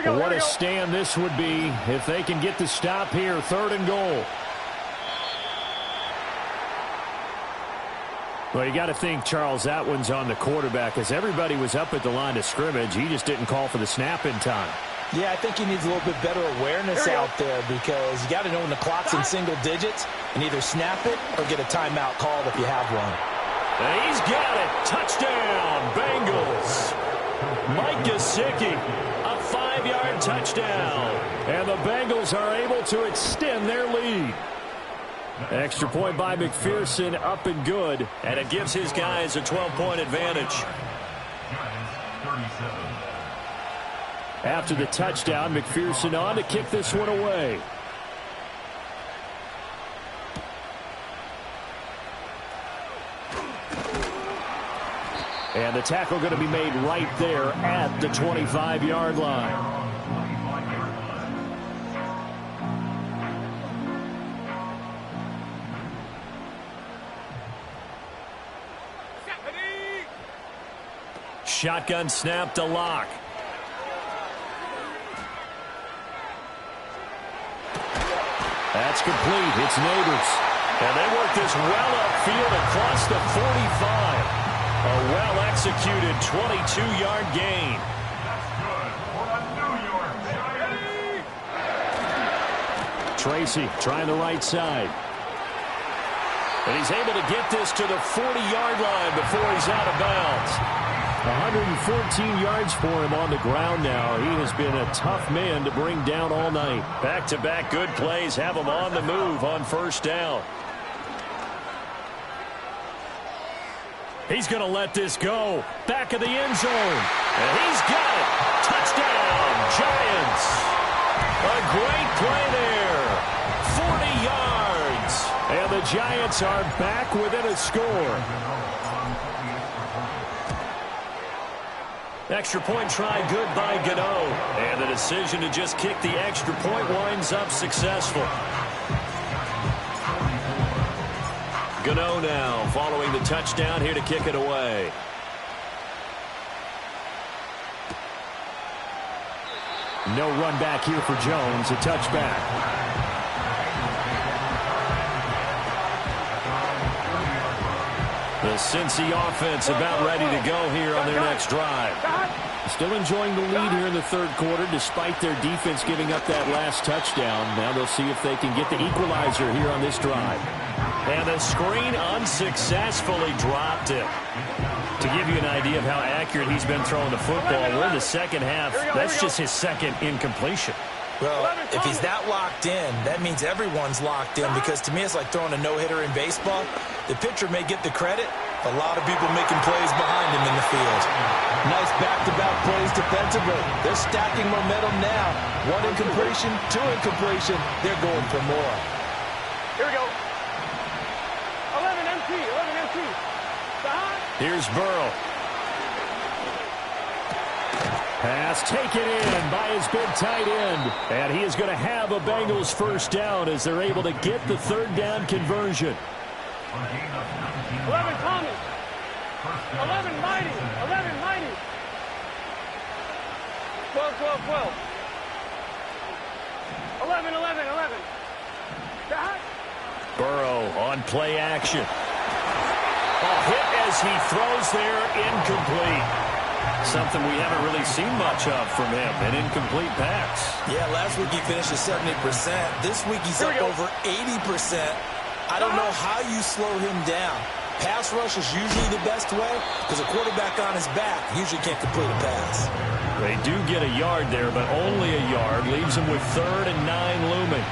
A: What a stand this would be if they can get the stop here. 3rd and goal. Well, you got to think, Charles, that one's on the quarterback as everybody was up at the line of scrimmage. He just didn't call for the snap in time.
C: Yeah, I think he needs a little bit better awareness out there because you got to know when the clock's in single digits and either snap it or get a timeout called if you have one.
A: And he's got it. Touchdown, Bengals. Mike Gesicki, a 5-yard touchdown.
D: And the Bengals are able to extend their lead. Extra point by McPherson, up and good.
A: And it gives his guys a 12-point advantage.
E: Giants 37.
D: After the touchdown, McPherson on to kick this one away. And the tackle going to be made right there at the 25-yard line.
A: Shotgun snap to Locke.
D: That's complete. It's Neighbors.
A: And they work this well upfield across the 45. A well-executed 22-yard gain.
E: That's good for the New York Giants.
D: Tracy trying the right side.
A: And he's able to get this to the 40-yard line before he's out of bounds.
D: 114 yards for him on the ground now. He has been a tough man to bring down all night.
A: Back-to-back good plays have him on the move on first down. He's going to let this go. Back of the end zone. And he's got it. Touchdown, Giants. A great play there. 40 yards.
D: And the Giants are back within a score.
A: Extra point try good by Gano. And the decision to just kick the extra point winds up successful. Gano now following the touchdown here to kick it away.
D: No run back here for Jones. A touchback.
A: The Cincy offense about ready to go here on their next drive.
D: Still enjoying the lead here in the third quarter despite their defense giving up that last touchdown. Now they'll see if they can get the equalizer here on this drive.
A: And the screen unsuccessfully dropped it. To give you an idea of how accurate he's been throwing the football, we're in the second half. That's just his second incompletion.
C: Well, if he's that locked in, that means everyone's locked in because to me it's like throwing a no-hitter in baseball. The pitcher may get the credit, a lot of people making plays behind him in the field. Nice back-to-back plays defensively. They're stacking momentum now. One incompletion, two incompletion. They're going for more.
B: Here we go. 11 MT, 11 MT.
A: Here's Burrow.
D: Pass taken in by his big tight end. And he is going to have a Bengals first down as they're able to get the third down conversion.
B: 11 Thomas. 11 Mighty. 11 Mighty. 12, 12, 12. 11, 11, 11.
A: Burrow on play action. A hit as he throws there, incomplete. Something we haven't really seen much of from him, an incomplete pass.
C: Yeah, last week he finished at 70%. This week he's up over 80%. I don't know how you slow him down. Pass rush is usually the best way because a quarterback on his back usually can't complete a pass.
A: They do get a yard there, but only a yard. Leaves him with 3rd and 9 looming.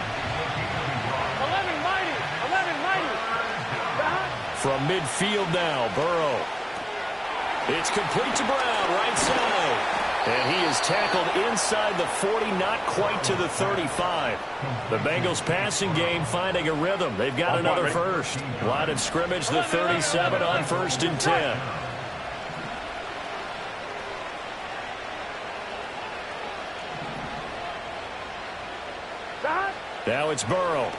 B: 11 Mighty. 11 Mighty.
A: From midfield now, Burrow. It's complete to Brown, right side. And he is tackled inside the 40, not quite to the 35. The Bengals passing game finding a rhythm. They've got another first. Line of scrimmage, the 37 on 1st and 10. Now it's Burrow.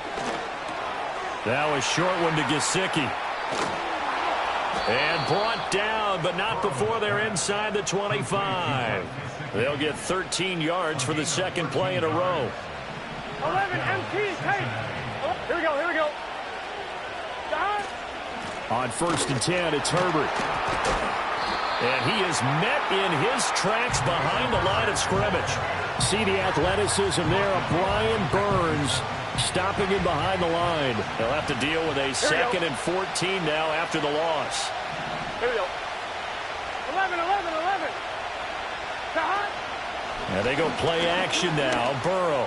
A: Now a short one to Gesicki. And brought down, but not before they're inside the 25. They'll get 13 yards for the second play in a row.
B: 11 MT, Tate. Here we go, here we go.
D: On 1st and 10, it's Herbert.
A: And he is met in his tracks behind the line of scrimmage.
D: See the athleticism there of Brian Burns stopping him behind the line.
A: They'll have to deal with a 2nd and 14 now after the loss.
B: Here we go. 11.
A: And they go play action now. Burrow.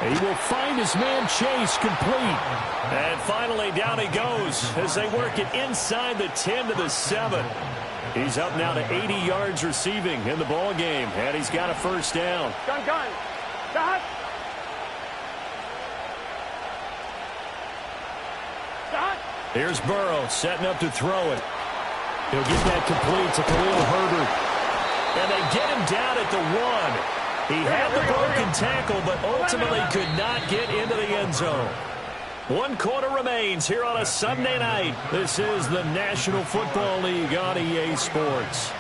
D: He will find his man Chase complete.
A: And finally down he goes as they work it inside the 10 to the 7. He's up now to 80 yards receiving in the ball game, and he's got a first down.
B: Gun. Stop.
A: Here's Burrow setting up to throw it. He'll get that complete to Khalil Herbert. And they get him down at the 1. He had the broken tackle, but ultimately could not get into the end zone. 1 quarter remains here on a Sunday night. This is the National Football League on EA Sports.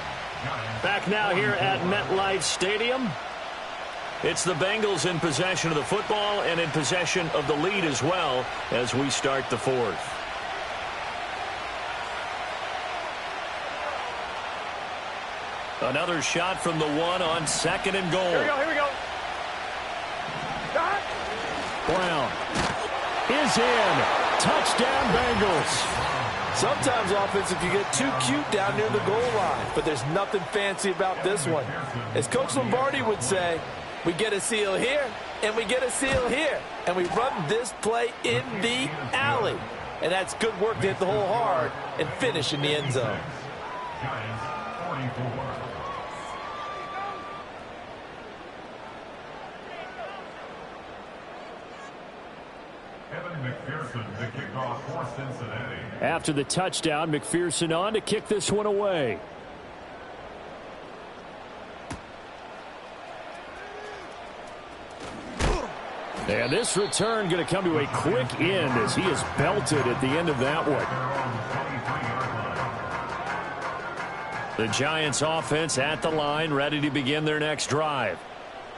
A: Back now here at MetLife Stadium. It's the Bengals in possession of the football and in possession of the lead as well as we start the 4th. Another shot from the 1 on 2nd and goal.
B: Here we go. Stop.
D: Brown is in. Touchdown, Bengals.
C: Sometimes offensive, you get too cute down near the goal line, but there's nothing fancy about this one. As Coach Lombardi would say, we get a seal here, and we get a seal here, and we run this play in the alley. And that's good work to hit the hole hard and finish in the end zone.
E: Giants 44. Evan McPherson to kick off for Cincinnati.
D: After the touchdown, McPherson on to kick this one away. And this return going to come to a quick end as he is belted at the end of that one.
A: The Giants offense at the line, ready to begin their next drive.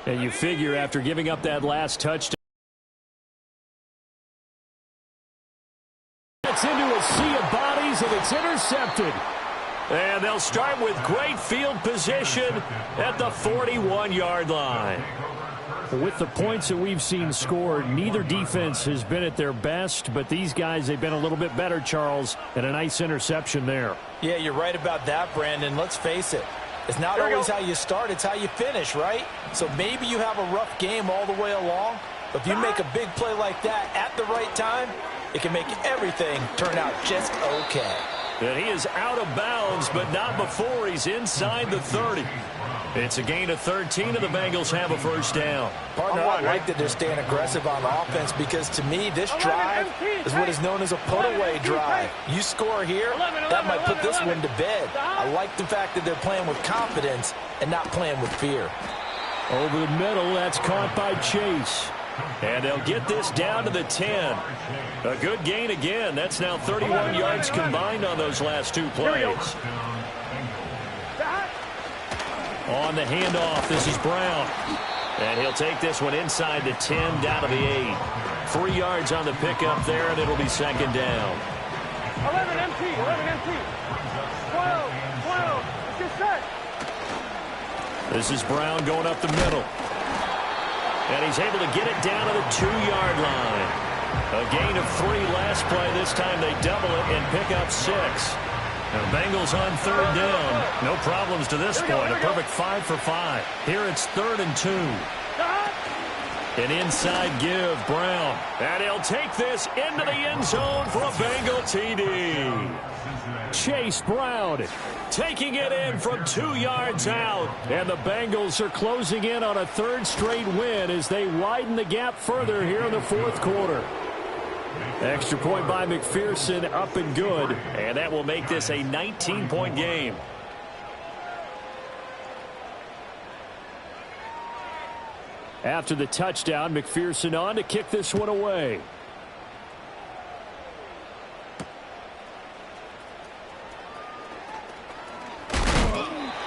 D: And you figure after giving up that last touchdown, it's into a sea of bodies and it's intercepted.
A: And they'll start with great field position at the 41-yard line.
D: With the points that we've seen scored, neither defense has been at their best, but these guys, they've been a little bit better, Charles, and a nice interception there.
C: Yeah, you're right about that, Brandon. Let's face it. It's not always how you start, it's how you finish, right? So maybe you have a rough game all the way along, but if you make a big play like that at the right time, it can make everything turn out just okay.
A: And he is out of bounds, but not before he's inside the 30. It's a gain of 13, and the Bengals have a first down.
C: Partner, I like that they're staying aggressive on offense because, to me, this drive is what is known as a put-away drive. You score here, that might put this one to bed. I like the fact that they're playing with confidence and not playing with fear.
D: Over the middle, that's caught by Chase.
A: And they'll get this down to the 10. A good gain again. That's now 31 yards combined on those last 2 plays. On the handoff, this is Brown. And he'll take this one inside the 10, down to the 8. 3 yards on the pickup there, and it'll be second down.
B: 11 MT. 12. Get set.
A: This is Brown going up the middle. And he's able to get it down to the 2-yard line. A gain of 3 last play. This time they double it and pick up 6. And the Bengals on 3rd down. No problems to this point. A perfect 5 for 5. Here it's 3rd and 2. An inside give, Brown. And he'll take this into the end zone for a Bengal TD.
D: Chase Brown
A: taking it in from 2 yards out.
D: And the Bengals are closing in on a 3rd straight win as they widen the gap further here in the 4th quarter. Extra point by McPherson, up and good.
A: And that will make this a 19-point game.
D: After the touchdown, McPherson on to kick this one away.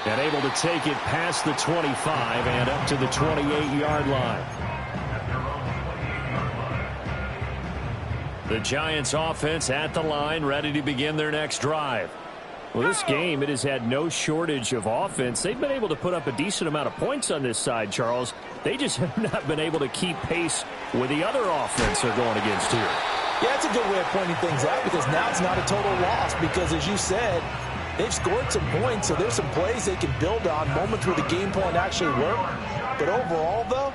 D: And able to take it past the 25 and up to the 28-yard line.
A: The Giants offense at the line, ready to begin their next drive.
D: Well, this game, it has had no shortage of offense. They've been able to put up a decent amount of points on this side, Charles. They just have not been able to keep pace with the other offense they're going against here.
C: Yeah, it's a good way of pointing things out because now it's not a total loss because, as you said, they've scored some points, so there's some plays they can build on, moments where the game plan actually worked. But overall, though,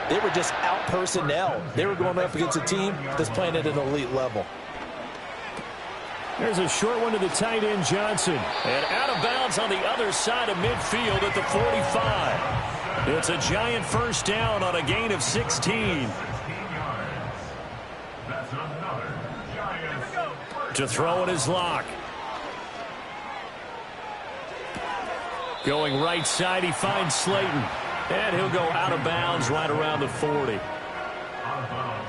C: they were just out-personnel. They were going up against a team that's playing at an elite level.
D: There's a short one to the tight end, Johnson.
A: And out of bounds on the other side of midfield at the 45. It's a giant first down on a gain of 16.
E: That's another giant.
A: To throw in his lock. Going right side, he finds Slayton. And he'll go out of bounds right around the 40.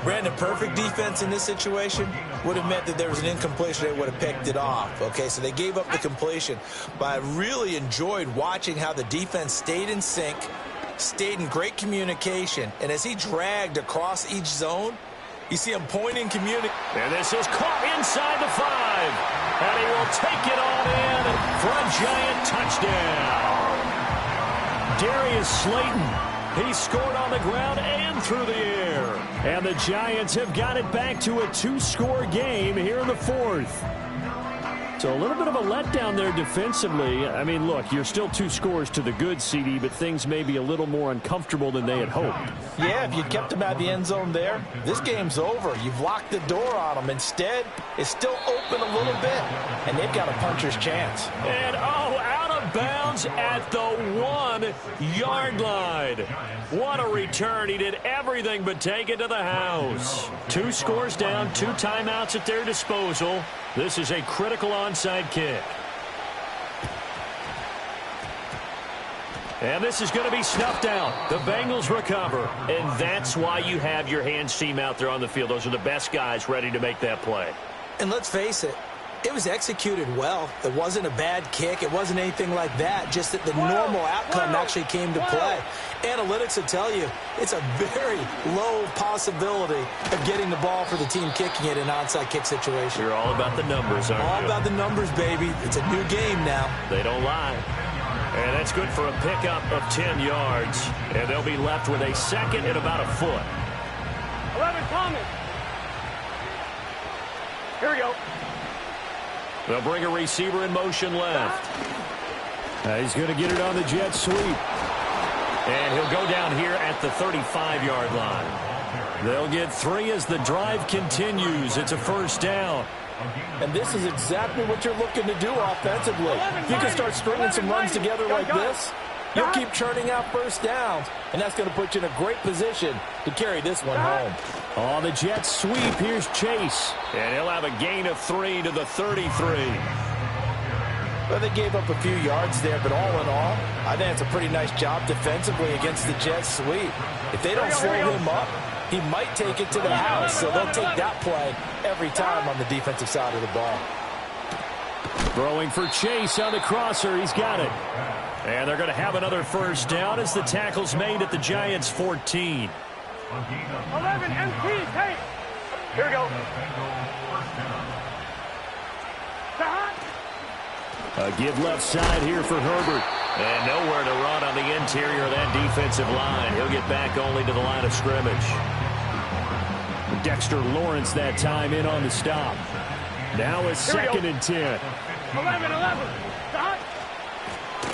C: Brandon, perfect defense in this situation would have meant that there was an incompletion. They would have picked it off. Okay, so they gave up the completion. But I really enjoyed watching how the defense stayed in sync, stayed in great communication. And as he dragged across each zone, you see him pointing, communicating.
A: And this is caught inside the 5. And he will take it on in for a giant touchdown. Darius Slayton. He scored on the ground and through the air.
D: And the Giants have got it back to a 2-score game here in the 4th. So a little bit of a letdown there defensively. I mean, look, you're still 2 scores to the good, CD, but things may be a little more uncomfortable than they had hoped.
C: Yeah, if you kept them out of the end zone there, this game's over. You've locked the door on them. Instead, it's still open a little bit, and they've got a puncher's chance.
A: And, out of bounds at the 1-yard line. What a return. He did everything but take it to the house. 2 scores down, 2 timeouts at their disposal. This is a critical onside kick. And this is going to be snuffed out. The Bengals recover. And that's why you have your hands team out there on the field. Those are the best guys ready to make that play.
C: And let's face it, it was executed well. It wasn't a bad kick. It wasn't anything like that. Just that the normal outcome actually came to play. Analytics will tell you it's a very low possibility of getting the ball for the team kicking it in an onside kick situation.
A: You're all about the numbers, aren't you?
C: All about the numbers, baby. It's a new game now.
A: They don't lie. And that's good for a pickup of 10 yards. And they'll be left with a second and about a foot.
B: 11 Thomas. Here we go.
A: They'll bring a receiver in motion left.
D: He's going to get it on the jet sweep.
A: And he'll go down here at the 35-yard line. They'll get 3 as the drive continues. It's a first down.
C: And this is exactly what you're looking to do offensively. If you can start stringing some runs together like this, you'll keep churning out first downs, and that's going to put you in a great position to carry this one home.
D: On the jet sweep, here's Chase.
A: And he'll have a gain of 3 to the 33.
C: Well, they gave up a few yards there, but all in all, I think it's a pretty nice job defensively against the jet sweep. If they don't slow him up, he might take it to the house, so they'll take that play every time on the defensive side of the ball.
D: Throwing for Chase on the crosser. He's got it.
A: And they're going to have another first down as the tackle's made at the Giants' 14.
B: 11 MT, take. Here we go.
D: A give left side here for Herbert.
A: And nowhere to run on the interior of that defensive line. He'll get back only to the line of scrimmage.
D: Dexter Lawrence that time in on the stop. Now a 2nd and 10.
B: 11.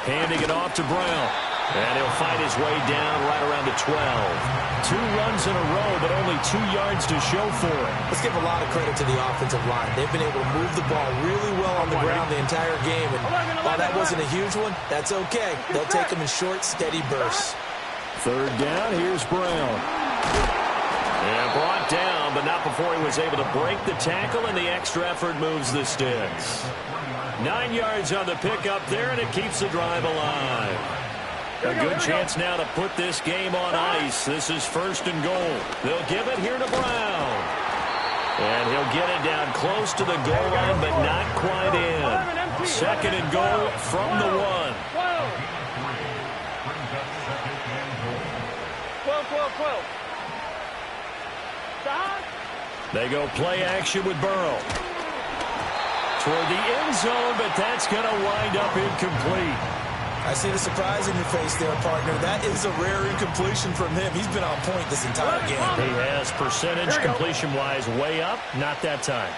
A: Handing it off to Brown. And he'll fight his way down right around the 12. 2 runs in a row, but only 2 yards to show for it.
C: Let's give a lot of credit to the offensive line. They've been able to move the ball really well on the ground the entire game. And while that wasn't a huge one, that's okay. They'll take them in short, steady bursts.
D: 3rd down, here's Brown.
A: And brought down, but not before he was able to break the tackle, and the extra effort moves the sticks. 9 yards on the pickup there, and it keeps the drive alive. A good chance now to put this game on ice. This is 1st and goal. They'll give it here to Brown. And he'll get it down close to the goal line, but not quite in. 2nd and goal from the 1.
B: 12.
A: They go play action with Burrow. toward the end zone, but that's going to wind up incomplete.
C: I see the surprise in your face there, partner. That is a rare incompletion from him. He's been on point this entire game.
A: He has percentage completion-wise way up. Not that time.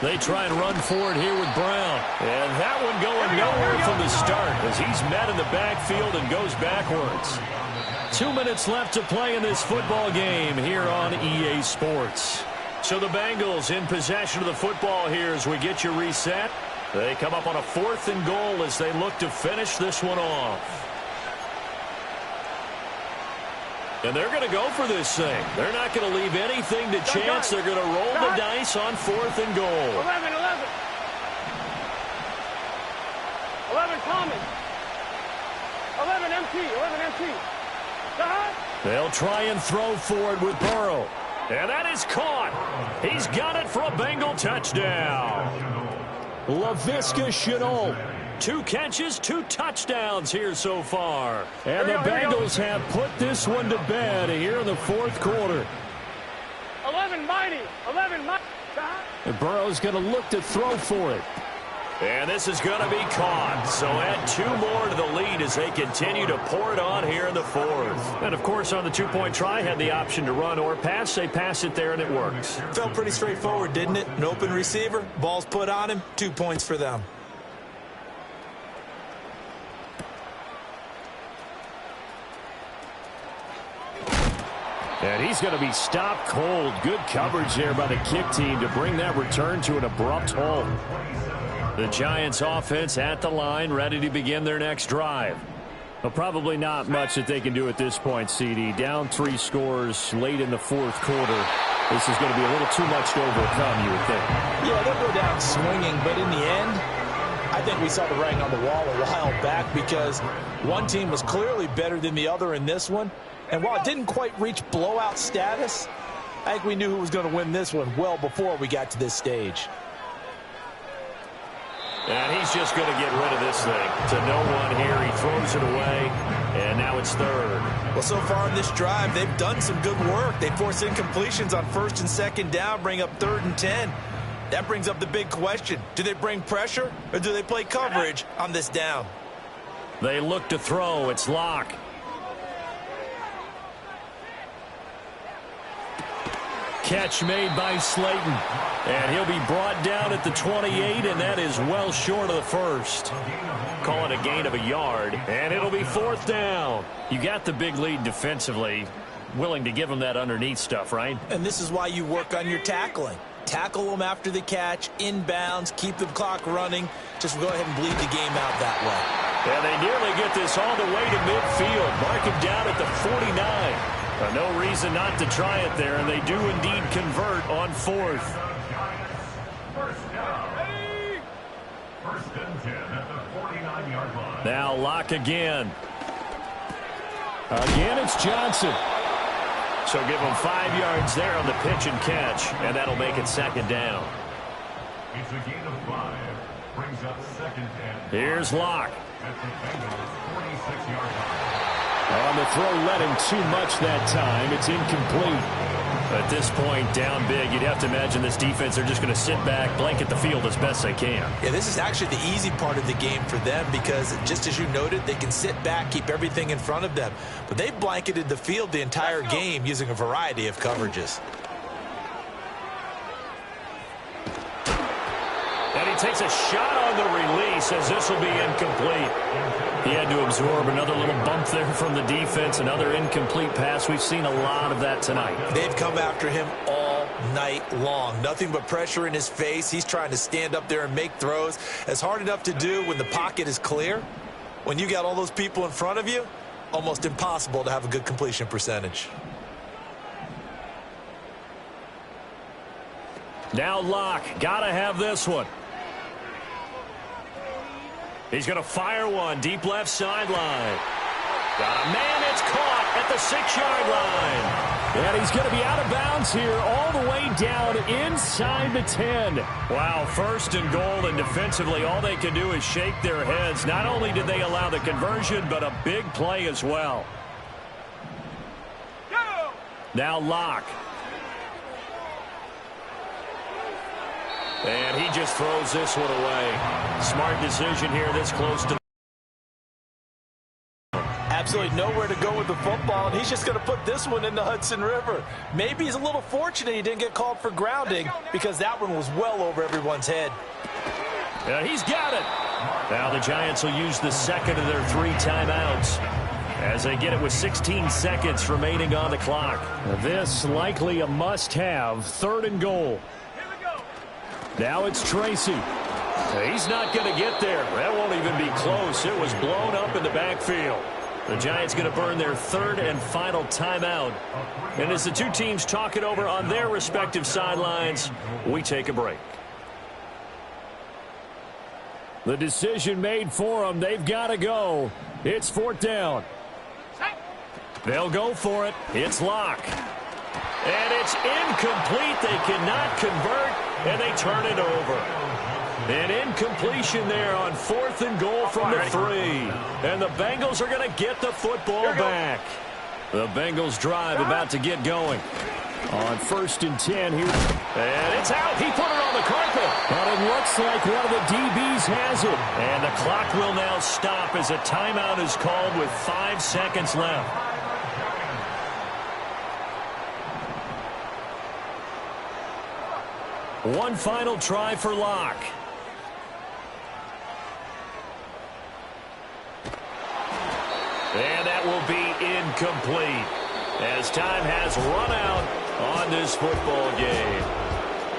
A: They try and run forward here with Brown. And that one going nowhere from the start as he's met in the backfield and goes backwards. 2 minutes left to play in this football game here on EA Sports. So the Bengals in possession of the football here as we get you reset. They come up on a 4th and goal as they look to finish this one off. And they're going to go for this thing. They're not going to leave anything to chance. They're going to roll the dice on 4th and goal.
B: 11, 11 common. 11 empty, 11 empty.
A: They'll try and throw forward with Burrow. And that is caught. He's got it for a Bengal touchdown. Laviska Shenault. 2 catches, 2 touchdowns here so far. And the Bengals have put this one to bed here in the 4th quarter.
B: 11 mighty, 11 mighty.
D: And Burrow's going to look to throw for it.
A: And this is going to be caught. So add 2 more to the lead as they continue to pour it on here in the 4th. And, of course, on the 2-point try, had the option to run or pass. They pass it there, and it works.
C: Felt pretty straightforward, didn't it? An open receiver, ball's put on him, 2 points for them.
D: And he's going to be stopped cold. Good coverage there by the kick team to bring that return to an abrupt halt. The Giants offense at the line, ready to begin their next drive. Well, probably not much that they can do at this point, CD. Down 3 scores late in the 4th quarter. This is going to be a little too much to overcome, you would think.
C: Yeah, they'll go down swinging, but in the end, I think we saw the writing on the wall a while back because one team was clearly better than the other in this one. And while it didn't quite reach blowout status, I think we knew who was going to win this one well before we got to this stage.
A: And he's just going to get rid of this thing. To no one here. He throws it away. And now it's 3rd.
C: Well, so far in this drive, they've done some good work. They force incompletions on 1st and 2nd down, bring up 3rd and 10. That brings up the big question. Do they bring pressure or do they play coverage on this down?
A: They look to throw. It's Locke. Catch made by Slayton. And he'll be brought down at the 28, and that is well short of the 1st. Call it a gain of a yard, and it'll be 4th down. You got the big lead defensively. Willing to give them that underneath stuff, right?
C: And this is why you work on your tackling. Tackle them after the catch, inbounds, keep the clock running. Just go ahead and bleed the game out that way.
A: And they nearly get this all the way to midfield. Mark him down at the 49. No reason not to try it there, and they do indeed convert on 4th.
E: First and 10 at the 49-yard line.
A: Now Locke again.
D: Again, it's Johnson.
A: So give him 5 yards there on the pitch and catch, and that'll make it 2nd down.
E: It's a gain of 5. Brings up 2nd and 5.
A: Here's Locke.
E: At the Bengals' 46-yard line.
D: On the throw, led him too much that time. It's incomplete.
A: At this point, down big, you'd have to imagine this defense, they're just going to sit back, blanket the field as best they can.
C: Yeah, this is actually the easy part of the game for them because, just as you noted, they can sit back, keep everything in front of them. But they've blanketed the field the entire game using a variety of coverages.
A: And he takes a shot on the release as this will be incomplete. He had to absorb another little bump there from the defense, another incomplete pass. We've seen a lot of that tonight.
C: They've come after him all night long. Nothing but pressure in his face. He's trying to stand up there and make throws. It's hard enough to do when the pocket is clear. When you got all those people in front of you, almost impossible to have a good completion percentage.
A: Now Locke, gotta have this one. He's going to fire one deep left sideline. Got a man, it's caught at the 6-yard line.
D: And he's going to be out of bounds here all the way down inside the 10.
A: Wow, 1st and goal, and defensively all they can do is shake their heads. Not only did they allow the conversion, but a big play as well.
B: Go!
A: Now Locke. And he just throws this one away. Smart decision here this close to.
C: Absolutely nowhere to go with the football, and he's just going to put this one in the Hudson River. Maybe he's a little fortunate he didn't get called for grounding because that one was well over everyone's head.
A: Yeah, he's got it. Now the Giants will use the second of their 3 timeouts as they get it with 16 seconds remaining on the clock.
D: This likely a must-have, 3rd and goal. Now it's Tracy.
A: He's not going to get there. That won't even be close. It was blown up in the backfield. The Giants going to burn their 3rd and final timeout. And as the two teams talk it over on their respective sidelines, we take a break.
D: The decision made for them. They've got to go. It's 4th down.
A: They'll go for it. It's Locke. And it's incomplete. They cannot convert, and they turn it over. An incompletion there on 4th and goal from the 3. And the Bengals are going to get the football back. The Bengals drive about to get going.
D: On 1st and 10 here.
A: And it's out. He put it on the carpet.
D: But it looks like one of the DBs has it.
A: And the clock will now stop as a timeout is called with 5 seconds left. One final try for Locke. And that will be incomplete as time has run out on this football game.